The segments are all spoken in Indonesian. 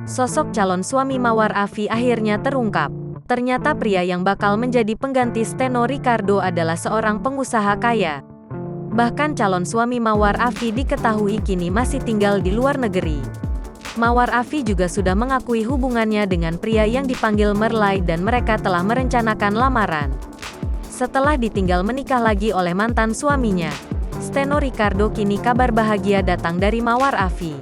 Sosok calon suami Mawar Afi akhirnya terungkap. Ternyata pria yang bakal menjadi pengganti Steno Ricardo adalah seorang pengusaha kaya. Bahkan calon suami Mawar Afi diketahui kini masih tinggal di luar negeri. Mawar Afi juga sudah mengakui hubungannya dengan pria yang dipanggil Merlai dan mereka telah merencanakan lamaran. Setelah ditinggal menikah lagi oleh mantan suaminya, Steno Ricardo, kini kabar bahagia datang dari Mawar Afi.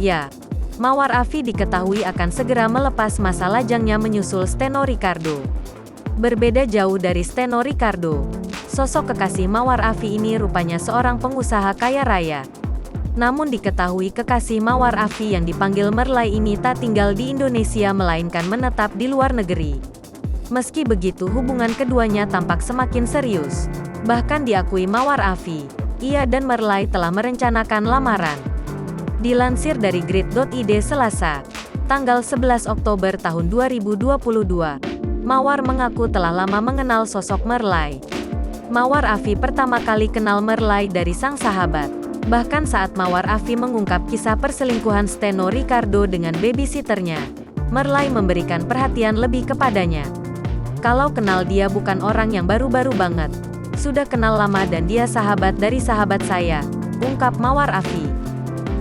Ya, Mawar Afi diketahui akan segera melepas masa lajangnya menyusul Steno Ricardo. Berbeda jauh dari Steno Ricardo, sosok kekasih Mawar Afi ini rupanya seorang pengusaha kaya raya. Namun diketahui kekasih Mawar Afi yang dipanggil Merlai ini tak tinggal di Indonesia melainkan menetap di luar negeri. Meski begitu hubungan keduanya tampak semakin serius. Bahkan diakui Mawar Afi, ia dan Merlai telah merencanakan lamaran. Dilansir dari Grid.id Selasa, tanggal 11 Oktober tahun 2022, Mawar mengaku telah lama mengenal sosok Merlai. Mawar Afi pertama kali kenal Merlai dari sang sahabat. Bahkan saat Mawar Afi mengungkap kisah perselingkuhan Steno Ricardo dengan babysitternya, Merlai memberikan perhatian lebih kepadanya. Kalau kenal dia bukan orang yang baru-baru banget. Sudah kenal lama dan dia sahabat dari sahabat saya, ungkap Mawar Afi.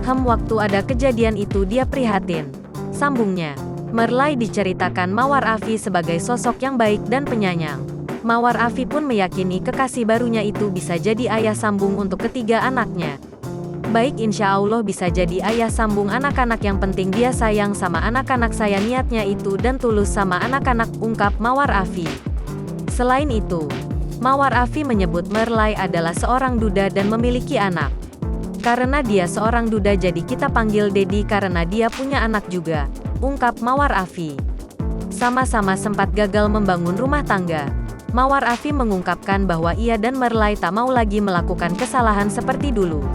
Waktu ada kejadian itu dia prihatin, sambungnya. Merlai diceritakan Mawar Afi sebagai sosok yang baik dan penyayang. Mawar Afi pun meyakini kekasih barunya itu bisa jadi ayah sambung untuk ketiga anaknya. Baik, insya Allah bisa jadi ayah sambung anak-anak, yang penting dia sayang sama anak-anak saya, niatnya itu dan tulus sama anak-anak, ungkap Mawar Afi. Selain itu, Mawar Afi menyebut Merlai adalah seorang duda dan memiliki anak. Karena dia seorang duda jadi kita panggil Dedi karena dia punya anak juga, ungkap Mawar Afi. Sama-sama sempat gagal membangun rumah tangga. Mawar Afi mengungkapkan bahwa ia dan Merlai tak mau lagi melakukan kesalahan seperti dulu.